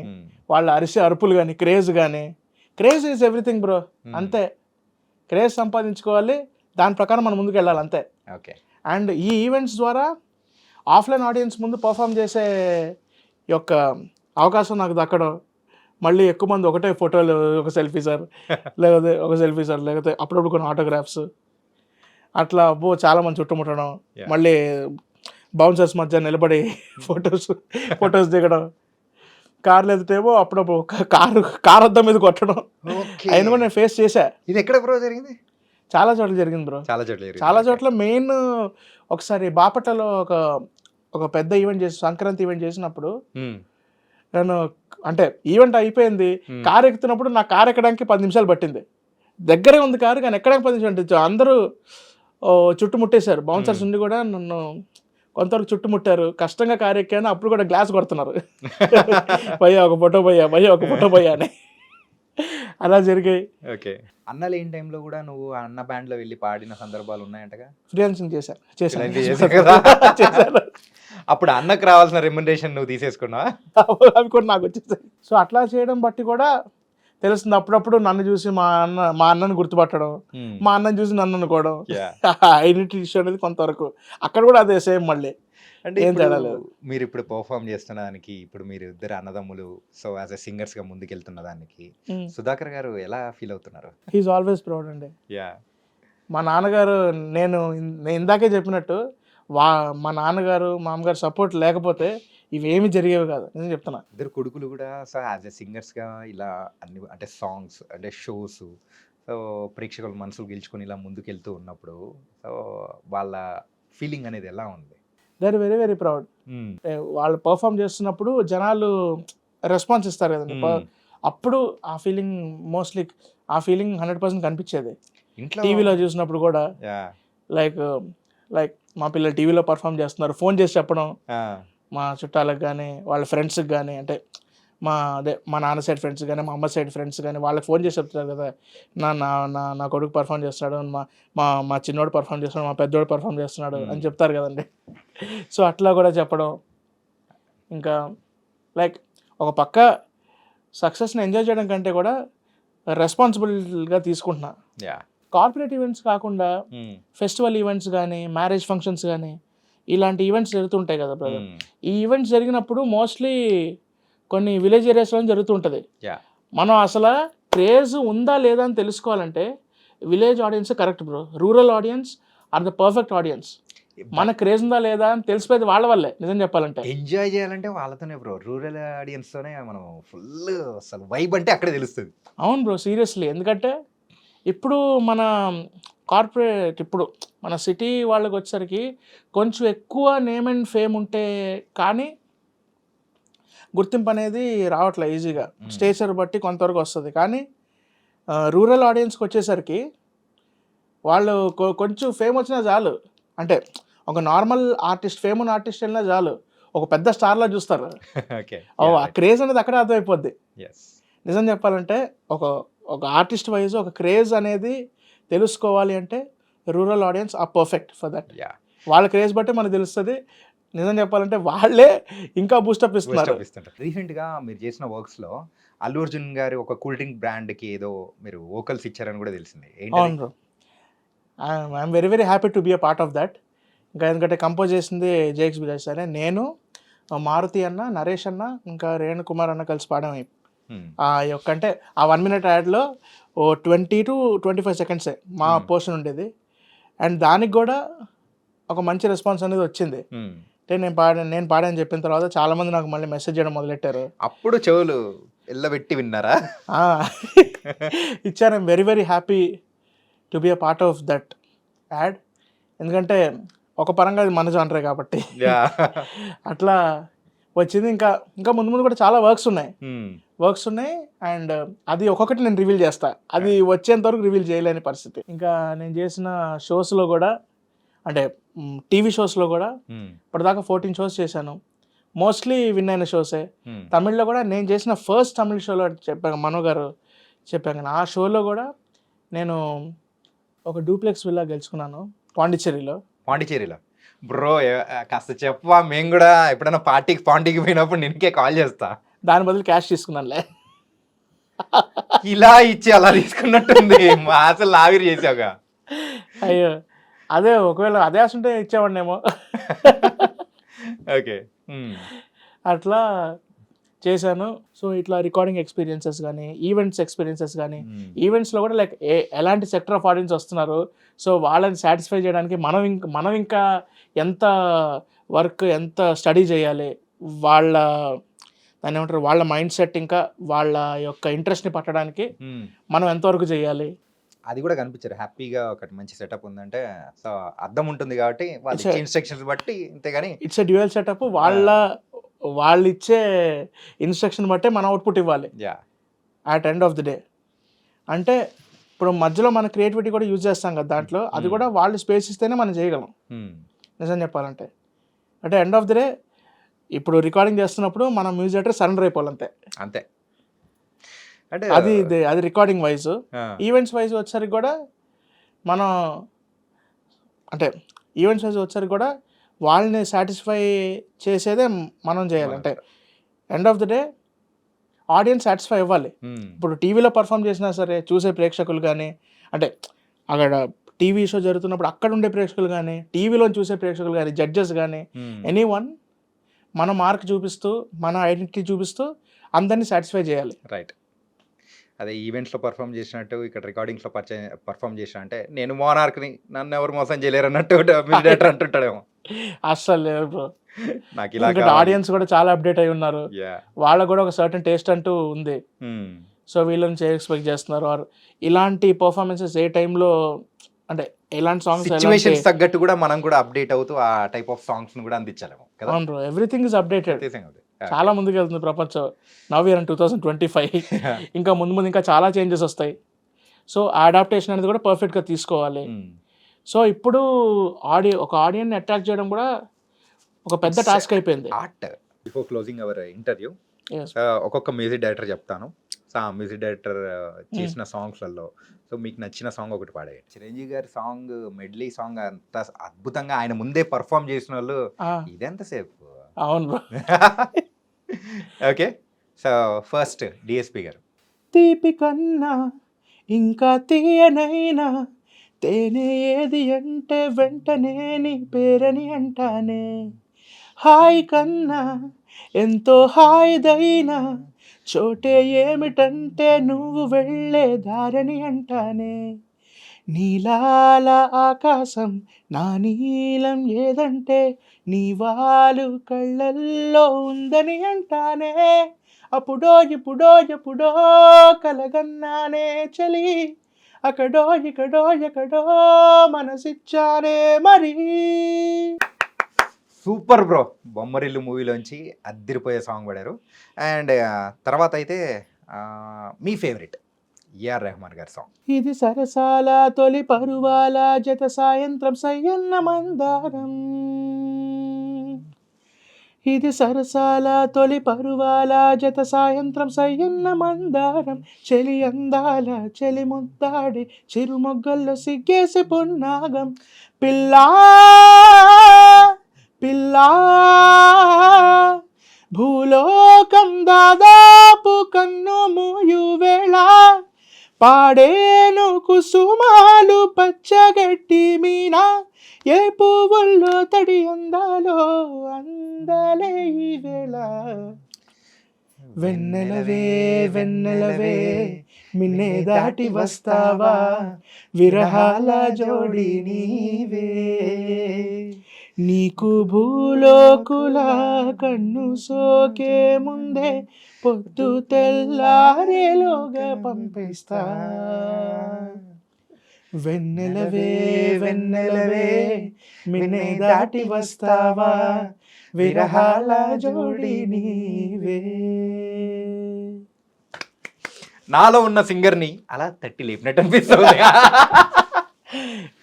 వాళ్ళు అరిసే అరుపులు కానీ, క్రేజ్ ఈజ్ ఎవ్రీథింగ్ బ్రో. అంతే, క్రేజ్ సంపాదించుకోవాలి, దాని ప్రకారం మనం ముందుకు వెళ్ళాలి అంతే. ఓకే. అండ్ ఈ ఈవెంట్స్ ద్వారా ఆఫ్లైన్ ఆడియన్స్ ముందు పర్ఫామ్ చేసే యొక్క అవకాశం నాకు దక్కడం, మళ్ళీ ఎక్కువ మంది ఒకటే ఫోటోలు, ఒక సెల్ఫీ సార్ లేకపోతే అప్పుడప్పుడు కొన్ని ఆటోగ్రాఫ్స్, అట్లా చాలా మంది చుట్టుముట్టడం, మళ్ళీ బౌన్సర్స్ మధ్య నిలబడి ఫొటోస్ దిగడం, కార్లు ఎదుటేమో అప్పుడప్పుడు కార్ అద్దం మీద కొట్టడం, అయినా కూడా నేను ఫేస్ చేశా. ఇది ఎక్కడ బ్రో జరిగింది? చాలా చోట్ల జరిగింది బ్రో, చాలా చోట్ల. మెయిన్ ఒకసారి బాపట్లలో ఒక పెద్ద ఈవెంట్ సంక్రాంతి ఈవెంట్ చేసినప్పుడు నేను అంటే ఈవెంట్ అయిపోయింది, కారు ఎక్కుతున్నప్పుడు నా కారు ఎక్కడానికి 10 నిమిషాలు పట్టింది. దగ్గరే ఉంది కారు, కానీ ఎక్కడానికి 10 నిమిషాలు. అందరూ చుట్టుముట్టేశారు, బౌన్సర్స్ ఉండి కూడా నన్ను కొంతవరకు చుట్టుముట్టారు. కష్టంగా కారు ఎక్కాను, అప్పుడు కూడా గ్లాస్ కొడుతున్నారు, భయ్యా ఒక ఫోటో భయ్యా అని. అలా జరిగాయి. ఓకే. అన్న లేని టైంలో కూడా నువ్వు అన్న బ్యాండ్లో వెళ్ళి పాడిన సందర్భాలు ఉన్నాయంటగా? ఫ్రీలాన్సింగ్ చేశాను. అప్పుడు అన్నకు రావాల్సిన రెమ్యునరేషన్ నువ్వు తీసేసుకున్నావా? అవి కూడా నాకు వచ్చేసాయి. సో అట్లా చేయడం బట్టి కూడా తెలుస్తుంది. అప్పుడప్పుడు నన్ను చూసి మా అన్నని గుర్తుపట్టడం, మా అన్నని చూసి నన్ను అనుకోవడం, ఐడెంటిటీ ఇష్యూ అనేది కొంతవరకు అక్కడ కూడా అదే సేమ్. మళ్ళీ అంటే ఏం తేడాలేదు. మీరు ఇప్పుడు పర్ఫామ్ చేస్తున్న దానికి, ఇప్పుడు మీరు ఇద్దరు అన్నదమ్ములు సో యాజ్ ఎ సింగర్స్ గా ముందుకెళ్తున్న దానికి సుధాకర్ గారు ఎలా ఫీల్ అవుతున్నారు? హీఈస్ ఆల్వేస్ ప్రౌడ్ అండి. మా నాన్నగారు, నేను ఇందాకే చెప్పినట్టు, మా నాన్నగారు మా అమ్మగారు సపోర్ట్ లేకపోతే ఇవేమి జరిగేవి కాదు, నేను చెప్తున్నా. ఇద్దరు కొడుకులు కూడా సో యాజ్ ఎ సింగర్స్గా ఇలా అన్ని అంటే సాంగ్స్ అంటే షోస్, సో ప్రేక్షకుల మనసులు గెలుచుకొని ఇలా ముందుకెళ్తూ ఉన్నప్పుడు సో వాళ్ళ ఫీలింగ్ అనేది ఎలా ఉంది? They are very very proud. వాళ్ళు పర్ఫామ్ చేస్తున్నప్పుడు జనాలు రెస్పాన్స్ ఇస్తారు కదండి, అప్పుడు ఆ ఫీలింగ్ 100% కనిపించేది. టీవీలో చూసినప్పుడు కూడా లైక్ మా పిల్లలు టీవీలో పర్ఫామ్ చేస్తున్నారు, ఫోన్ చేసి చెప్పడం, మా చుట్టాలకు కానీ వాళ్ళ ఫ్రెండ్స్కి కానీ, అంటే మా నాన్న సైడ్ ఫ్రెండ్స్ కానీ, మా అమ్మ సైడ్ ఫ్రెండ్స్ కానీ, వాళ్ళకి ఫోన్ చేసి చెప్తారు కదా, నా కొడుకు పర్ఫామ్ చేస్తాడు, మా చిన్నోడు పర్ఫామ్ చేస్తున్నాడు, మా పెద్దోడు పర్ఫామ్ చేస్తున్నాడు అని చెప్తారు కదండి. సో అట్లా కూడా చెప్పడం. ఇంకా లైక్ ఒక పక్క సక్సెస్ని ఎంజాయ్ చేయడం కంటే కూడా రెస్పాన్సిబుల్గా తీసుకుంటున్నా. కార్పొరేట్ ఈవెంట్స్ కాకుండా ఫెస్టివల్ ఈవెంట్స్ కానీ, మ్యారేజ్ ఫంక్షన్స్ కానీ, ఇలాంటి ఈవెంట్స్ జరుగుతుంటాయి కదా బ్రదర్. ఈ ఈవెంట్స్ జరిగినప్పుడు మోస్ట్లీ కొన్ని విలేజ్ ఏరియాస్లో జరుగుతుంటుంది. మనం అసలు క్రేజ్ ఉందా లేదా అని తెలుసుకోవాలంటే village audience correct bro. Rural audience are the perfect audience. మన క్రేజ్ ఉందా లేదా అని తెలిసిపోయేది వాళ్ళ వల్లే, నిజం చెప్పాలంటే. ఎంజాయ్ చేయాలంటే వాళ్ళతోనే బ్రో, రూరల్ ఆడియన్స్తోనే మనం ఫుల్ అసలు వైబ్ అంటే అక్కడే తెలుస్తుంది. అవును బ్రో, సీరియస్లీ. ఎందుకంటే ఇప్పుడు మన కార్పొరేట్, ఇప్పుడు మన సిటీ వాళ్ళకి వచ్చేసరికి కొంచెం ఎక్కువ నేమ్ అండ్ ఫేమ్ ఉంటే కానీ గుర్తింపు అనేది రావట్లే ఈజీగా. స్టేచర్ బట్టి కొంతవరకు వస్తుంది, కానీ రూరల్ ఆడియన్స్కి వచ్చేసరికి వాళ్ళు కొంచెం ఫేమ్ వచ్చినా చాలు, అంటే ఒక నార్మల్ ఆర్టిస్ట్, ఫేమ్ ఉన్న ఆర్టిస్ట్ వెళ్ళినా చాలు, ఒక పెద్ద స్టార్లా చూస్తారు. ఓకే. ఆ క్రేజ్ అనేది అక్కడే అర్థమైపోద్ది. యెస్. నిజం చెప్పాలంటే ఒక ఒక ఆర్టిస్ట్ వైజ్ ఒక క్రేజ్ అనేది తెలుసుకోవాలి అంటే rural audience are perfect for that. Yeah! వాళ్ళ క్రేజ్ బట్టి మనకు తెలుస్తుంది. నిజం చెప్పాలంటే వాళ్ళే ఇంకా బూస్టప్ ఇస్తున్నారు. రీసెంట్గా మీరు చేసిన వర్క్స్లో అల్లు అర్జున్ గారి ఒక కూల్ డ్రింక్ బ్రాండ్కి ఏదో మీరు వోకల్స్ ఇచ్చారని కూడా తెలిసింది. అవును bro, I'm very very happy to be a part of that. ఇంకా ఎందుకంటే కంపోజ్ చేసింది జేఎక్స్ బిరాజ్ సరే, నేను మారుతి అన్న, నరేష్ అన్న, ఇంకా రేణు కుమార్ అన్న కలిసి పాడాము. ఆ యొక్క అంటే ఆ 1 minute యాడ్లో 20 to 25 సెకండ్సే మా పోర్షన్ ఉండేది. అండ్ దానికి కూడా ఒక మంచి రెస్పాన్స్ అనేది వచ్చింది. అంటే నేను పాడాను చెప్పిన తర్వాత చాలామంది నాకు మళ్ళీ మెసేజ్ చేయడం మొదలెట్టారు. అప్పుడు చెవులు ఎల్లబెట్టి విన్నారా? ఇచ్చాను. I'm very very happy to be a part of that add. ఎందుకంటే ఒక పరంగా అది మన జానరే కాబట్టి అట్లా వచ్చింది. ఇంకా ముందు ముందు కూడా చాలా వర్క్స్ ఉన్నాయి అండ్ అది ఒక్కొక్కటి నేను రివీల్ చేస్తా. అది వచ్చేంత వరకు రివీల్ చేయలేని పరిస్థితి. ఇంకా నేను చేసిన షోస్లో కూడా, అంటే టీవీ షోస్లో కూడా ఇప్పటిదాకా 14 షోస్ చేశాను. మోస్ట్లీ విన్ అయిన షోసే. తమిళ్లో కూడా నేను చేసిన ఫస్ట్ తమిళ్ షోలో చెప్పాను, మనో గారు చెప్పాను, ఆ షోలో కూడా నేను ఒక డూప్లెక్స్ విల్లా గెలుచుకున్నాను పాండిచ్చేరిలో. బ్రో కాస్త చెప్పవా, మేము కూడా ఎప్పుడైనా పార్టీకి పోయినప్పుడు నిన్కే కాల్ చేస్తా. దాని బదులు క్యాష్ తీసుకున్నానులే. ఇలా ఇచ్చి అలా తీసుకున్నట్టుంది. మా అసలు ఆవిరి చేసావుగా. అయ్యో, అదే ఒకవేళ అదే ఆశంటే ఇచ్చేవాడినేమో. ఓకే. అట్లా చేశాను. సో ఇట్లా రికార్డింగ్ ఎక్స్పీరియన్సెస్ కానీ, ఈవెంట్స్ ఎక్స్పీరియన్సెస్ కానీ, ఈవెంట్స్లో కూడా లైక్ ఎలాంటి సెక్టర్ ఆఫ్ ఆడియన్స్ వస్తున్నారు, సో వాళ్ళని సాటిస్ఫై చేయడానికి మనం ఇంకా ఎంత వర్క్, ఎంత స్టడీ చేయాలి, దాన్ని ఏమంటారు, వాళ్ళ మైండ్ సెట్, ఇంకా వాళ్ళ యొక్క ఇంట్రెస్ట్ని పట్టడానికి మనం ఎంతవరకు చేయాలి, అది కూడా కనిపించారు. హ్యాపీగా ఒకటి మంచి సెటప్ ఉందంటే సో అర్థం ఉంటుంది కాబట్టి వాళ్ళ ఇన్స్ట్రక్షన్స్ బట్టి, అంతేగాని ఇట్స్ ఎ డ్యూయల్ సెటప్. వాళ్ళు ఇచ్చే ఇన్స్ట్రక్షన్ బట్టే మనం అవుట్పుట్ ఇవ్వాలి at end of the day. అంటే ఇప్పుడు మధ్యలో మన క్రియేటివిటీ కూడా యూజ్ చేస్తాం కదా దాంట్లో, అది కూడా వాళ్ళు స్పేస్ ఇస్తేనే మనం చేయగలం. నిజం చెప్పాలంటే అంటే ఎండ్ ఆఫ్ ది డే ఇప్పుడు రికార్డింగ్ చేస్తున్నప్పుడు మనం మ్యూజిక్ డైరెక్టర్ సరెండర్ అయిపోవాలి అంతే. అంటే అది రికార్డింగ్ వైజ్. ఈవెంట్స్ వైజ్ వచ్చేసరికి కూడా మనం, అంటే ఈవెంట్స్ వైజ్ వచ్చేసరికి కూడా వాళ్ళని సాటిస్ఫై చేసేదే మనం చేయాలి. అంటే end of the day audience satisfy అవ్వాలి. ఇప్పుడు టీవీలో పర్ఫామ్ చేసినా సరే చూసే ప్రేక్షకులు కానీ, అంటే అక్కడ టీవీ షో జరుగుతున్నప్పుడు అక్కడ ఉండే ప్రేక్షకులు కానీ, టీవీలో చూసే ప్రేక్షకులు కానీ, జడ్జెస్ కానీ, ఎనీవన్ మన మార్క్ చూపిస్తూ, మన ఐడెంటిటీ చూపిస్తూ అందరినీ సాటిస్ఫై చేయాలి. రైట్. అదే ఈవెంట్స్లో పర్ఫామ్ చేసినట్టు ఇక్కడ రికార్డింగ్స్లో పర్ఫామ్ చేసిన అంటే నేను మోనార్క్ని, నన్ను ఎవరు మోసం చేయలేరు అన్నట్టు మ్యూజిక్ డైరెక్టర్ అంటుంటాడేమో. అస్సలు లేదు బ్రో. నాకు ఇలా ఆడియన్స్ కూడా చాలా అప్డేట్ అయి ఉన్నారు. వాళ్ళకు కూడా ఒక సర్టన్ టేస్ట్ అంటూ ఉంది. సో వీళ్ళని ఎక్స్పెక్ట్ చేస్తున్నారు. ఆర్ ఇలాంటి పర్ఫార్మెన్సెస్ ఏ టైంలో, అంటే ఎలాంటి సాంగ్స్ సిచ్యువేషన్స్ తగ్గట్టు కూడా మనం కూడా అప్డేట్ అవుతూ ఆ టైప్ ఆఫ్ సాంగ్స్ ని కూడా అందించాలేమో కదా. అవును బ్రో, ఎవ్రీథింగ్ ఇస్ అప్డేటెడ్. చాలా ముందుకు వెళ్తుంది ప్రపంచం. Now year 2025. ఇంకా ముందు ఇంకా చాలా చేంజెస్ వస్తాయి. సో ఆ అడాప్టేషన్ అనేది కూడా పర్ఫెక్ట్గా తీసుకోవాలి. సో ఇప్పుడు ఒక ఆడియన్ని అట్రాక్ట్ చేయడం కూడా ఒక పెద్ద టాస్క్ అయిపోయింది. Art. Before closing our interview ఒక్కొక్క మ్యూజిక్ డైరెక్టర్ చెప్తాను. సో ఆ మ్యూజిక్ డైరెక్టర్ చేసిన సాంగ్స్లలో సో మీకు నచ్చిన సాంగ్ ఒకటి పాడేయండి. చిరంజీవి గారి సాంగ్, మెడ్లీ సాంగ్ అంత అద్భుతంగా ఆయన ముందే పర్ఫామ్ చేసిన వాళ్ళు ఇదెంతసేపు. అవును bro. Okay. So first DSP గారు. తీపి కన్నా ఇంకా తీయనైనా తేనె ఏది అంటే వెంటనే నీ పేరని అంటానే, హాయ్ కన్నా ఎంతో హాయిదైనా చోటే ఏమిటంటే నువ్వు వెళ్ళే దారని అంటానే, నీలాల ఆకాశం నా నీలం ఏదంటే నీ వాలు కళ్ళల్లో ఉందని అంటానే, అప్పుడో ఇప్పుడో ఎప్పుడో కలగన్నానే చలి, అక్కడో ఇక్కడో ఎక్కడో మనసిచ్చానే మరి. Super bro. బొమ్మరిల్లు మూవీలోంచి అద్దిరిపోయే సాంగ్ పాడారు. అండ్ తర్వాత అయితే మీ ఫేవరెట్ ఏఆర్ రెహమాన్ గారి సాంగ్. ఇది సరసాల తొలి పరువాల జత సాయంత్రం సయ్యన్న మందారం. ఇది సరసాల తొలి పరువాల జత సాయంత్రం సయ్యన్న మందారం. చెలి అందాల చెలి ముద్దాడి చిరుమొగ్గల్లో సిగ్గేసి పున్నాగం. పిల్లా పిల్లా భూలోకం దాదాపు కన్ను మూయు వేళ పాడేను కుసుమాలు పచ్చగట్టి మీనా. ఏ పువ్వుల్లో తడి అందాలో అందలే ఈ వేళ. వెన్నెలవే వెన్నెలవే మిన్నే దాటి వస్తావా విరహాల జోడి నీవే. నీకు భూలోకుల కన్ను సోకే ముందే పొద్దు తెల్లారేలోగా పంపిస్తా. వెన్నెలవే వెన్నెలవే మిన్నే దాటి వస్తావా విరహాల జోడి నీవే. నాలో ఉన్న సింగర్ని అలా తట్టి లేపినట్టు అనిపిస్తుంది.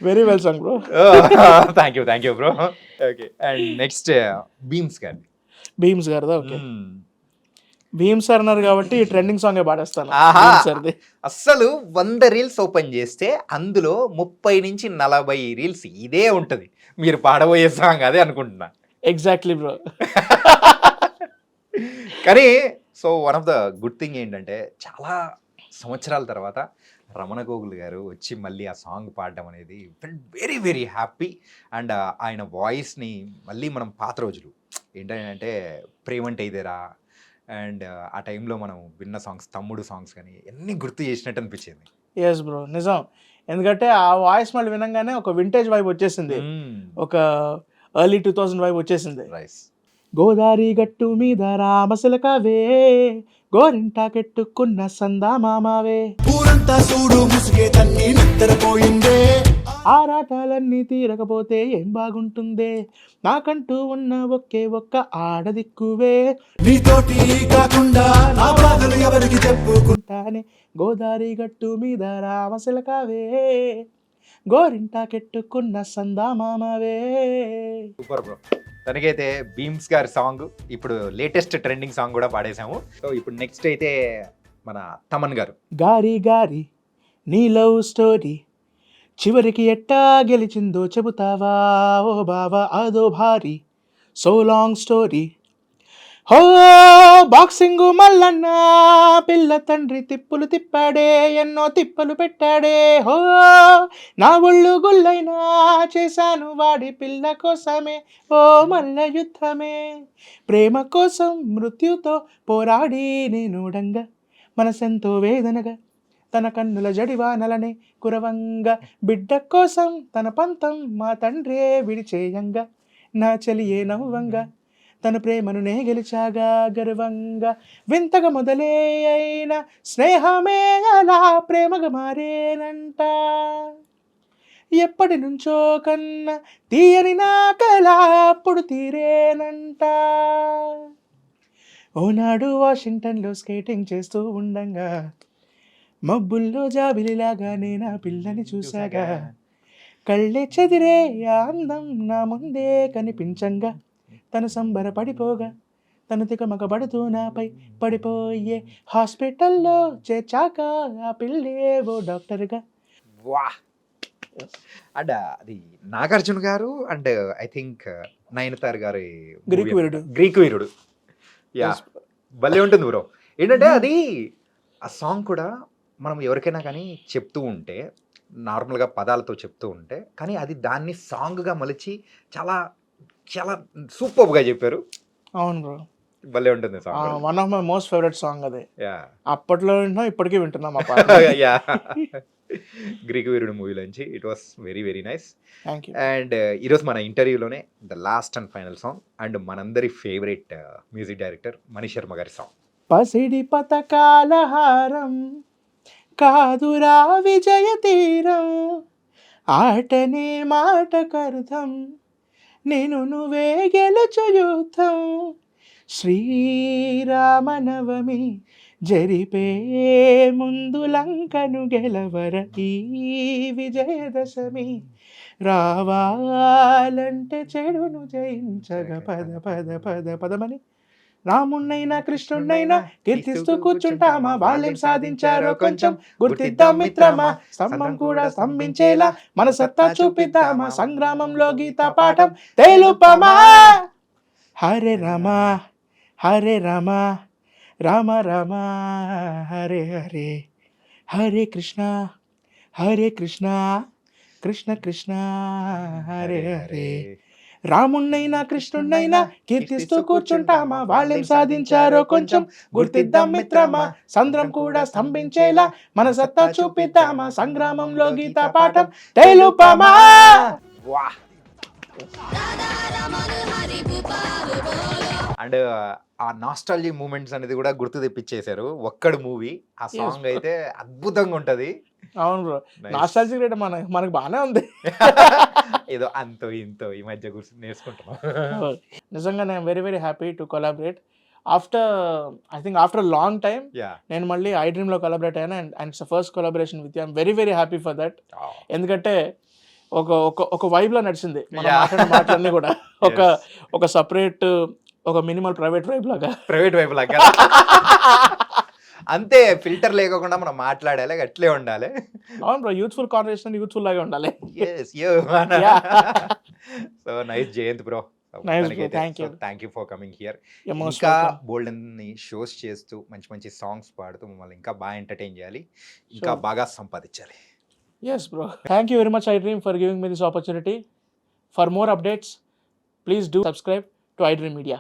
Very well song bro. Thank you bro. Okay, and next Bheems గారి. భీమ్స్ గారిదా? ఓకే, భీమ్ సార్ అన్నారు కాబట్టి ట్రెండింగ్ సాంగ్ పాడేస్తాను. ఆహా. భీమ్ సార్ది. అస్సలు 100 రీల్స్ ఓపెన్ చేస్తే అందులో 30 నుంచి 40 రీల్స్ ఇదే ఉంటుంది. మీరు పాడబోయే సాంగ్ అదే అనుకుంటున్నా. Exactly bro. కానీ so one of the good thing ఏంటంటే చాలా సంవత్సరాల తర్వాత రమణ గోగుల్ గారు వచ్చి మళ్ళీ ఆ సాంగ్ పాడడం అనేది వెరీ వెరీ హ్యాపీ. అండ్ ఆయన వాయిస్ని మళ్ళీ మనం పాత రోజులు ఏంటంటే ప్రేమంటే ఇదేరా అండ్ ఆ టైంలో మనం విన్న సాంగ్స్, తమ్ముడు సాంగ్స్ కానీ ఎన్ని గుర్తు చేసినట్టు అనిపించింది. ఎస్ బ్రో, నిజం. ఎందుకంటే ఆ వాయిస్ మళ్ళీ వినంగానే ఒక వింటేజ్ వైబ్ వచ్చేసింది, ఒక ఎర్లీ 2000 వైబ్ వచ్చేసింది. రైస్. గోదారి గట్టు మీద రామశిలకవే గోరింటాకెట్టుకున్న సందా మామావే. ఊరంతా చూడు ముసుగే తన్ని నిద్రపోయిందే. ఆరాటాలన్నీ తీరకపోతే ఏం బాగుంటుందే. నాకంటూ ఉన్న ఒకే ఒక్క ఆడదిక్కువే. నీతోటి కాకుండా నా బాధలు ఎవరికి చెప్పుకుంటానే. గోదారి గట్టు మీద రామశిలకవే గోరింటాకెట్టుకున్న సందా మామావే. Super bro. తనకైతే బీమ్స్ గారి సాంగ్ ఇప్పుడు లేటెస్ట్ ట్రెండింగ్ సాంగ్ కూడా పాడేశాము. సో ఇప్పుడు నెక్స్ట్ అయితే మన తమన్ గారు. గారి గారి నీ లవ్ స్టోరీ చివరికి ఎట్టా గెలిచిందో చెబుతావా ఓ బావా అదో భారీ సో లాంగ్ స్టోరీ. హో బాక్సింగు మల్లన్న పిల్ల తండ్రి తిప్పులు తిప్పాడే ఎన్నో తిప్పలు పెట్టాడే. హో నా ఒళ్ళు గుల్లైనా చేశాను వాడి పిల్ల కోసమే ఓ మల్ల యుద్ధమే. ప్రేమ కోసం మృత్యుతో పోరాడి నేనుడంగా మనసెంతో వేదనగా తన కన్నుల జడివానలనే కురవంగా. బిడ్డ కోసం తన పంతం మా తండ్రే విడిచేయంగా నా చెలియే నవ్వంగా తన ప్రేమను నే గెలిచాగా గర్వంగా. వింతగా మొదలే అయిన స్నేహమే అలా ప్రేమగా మారేనంట. ఎప్పటి నుంచో కన్నా తీయని నా కల అప్పుడు తీరేనంట. ఓనాడు వాషింగ్టన్లో స్కేటింగ్ చేస్తూ ఉండంగా మబ్బుల్లో జాబిలిలాగా నేను ఆ పిల్లని చూసాగా. కళ్ళే చెదిరే ఆ అందం నా ముందే కనిపించంగా తను సంబరపడిపోగా తను తికమకబడుతూ నాపై పడిపోయే. హాస్పిటల్లో చేర్చాక ఆ పిల్లే ఓ డాక్టర్గా. వా. అండ్ అది నాగార్జున గారు అండ్ ఐ థింక్ నయనతార్ గారి గ్రీకు వీరుడు. గ్రీకు వీరుడు. యా, భలే ఉంటుంది బ్రో. ఏంటంటే అది ఆ సాంగ్ కూడా మనం ఎవరికైనా కానీ చెప్తూ ఉంటే నార్మల్గా పదాలతో చెప్తూ ఉంటే కానీ అది దాన్ని సాంగ్గా మలిచి చాలా చాలా సూపర్గా చెప్పారు. అవును బ్రో, భలే ఉంటుంది song. One of my most favourite song అది. యా. అప్పట్లో వింటున్నాం, ఇప్పటికీ వింటున్నాం ఆ పాట. యా. గ్రీకు వీరుడు మూవీలోంచి it was very very nice. Thank you. And ఈరోజు మన ఇంటర్వ్యూలోనే the last and final song and మనందరి favourite music director Mani Sharma గారి సాంగ్. పసిడి పతకాల హారం కాదురా విజయ తీరం ఆటనే మాటకర్థం నేను నువ్వే గెలుచు యుద్ధం. శ్రీరామనవమి జరిపే ముందు లంకను గెలవర ఈ విజయదశమి రావాలంటే చెడును జయించగ పద పద పద పదమని రాముణ్ణైనా కృష్ణుణ్ణైనా కీర్తిస్తూ కూర్చుంటామా వాళ్ళేం సాధించారో కొంచెం గుర్తిద్దాం మిత్రమా స్తంభం కూడా స్తంభించేలా మన సత్తా చూపిద్దామా సంగ్రామంలో గీతా పాఠం తెలుపమా హరే రామ హరే రామ రామ రామ హరే హరే హరే కృష్ణ కృష్ణ కృష్ణ హరే హరే రాముణ్ణైనా కృష్ణుణ్ణైనా కీర్తిస్తూ కూర్చుంటామా వాళ్ళేం సాధించారో కొంచెం గుర్తిద్దాం మిత్రమా సంద్రం కూడా స్తంభించేలా మన సత్తా చూపిద్దామా సంగ్రామంలో గీతా పాఠం తెలుపమా వా అండ్ ఆ నాస్టాలజీ మూమెంట్స్ అనేది కూడా గుర్తు తెప్పించేశారు ఒక్కడు మూవీ. ఆ సాంగ్ అయితే అద్భుతంగా ఉంటది. అవును బ్రో, నాస్టాలజిక్ రేట్ మనకు బాగానే ఉంది. ఏదో అంతో ఇంతో ఈ మధ్య నేర్చుకుంటున్నాం. నిజంగా నేను very very happy to collaborate after long time. Yeah నేను మళ్ళీ ఐ డ్రీమ్ లో కొలాబరేట్ అయ్యాను and it's first collaboration with you. I'm very very happy for that. ఎందుకంటే ఒక వైబ్ లో నడిచింది మనం మాట్లాడిన మాటలన్నీ కూడా. ఒక సపరేట్ ఒక మినిమల్ ప్రైవేట్ వైబ్ లాగా అంతే, ఫిల్టర్ లేకుండా మనం మాట్లాడాలి, అట్లే ఉండాలి. అవును బ్రో, యూత్ఫుల్ కాన్వర్సేషన్ యూత్ఫుల్ లాగా ఉండాలి. So nice Jayanth bro. Thank you for coming here. ఇంకా బోల్డ్ అన్ని షోస్ చేస్తూ మంచి మంచి సాంగ్స్ పాడుతూ మమ్మల్ని ఇంకా బాగా ఎంటర్టైన్ చేయాలి, ఇంకా బాగా సంపాదించాలి. Yes bro, thank you very much iDream for giving me this opportunity. For more updates, please do subscribe to iDream Media.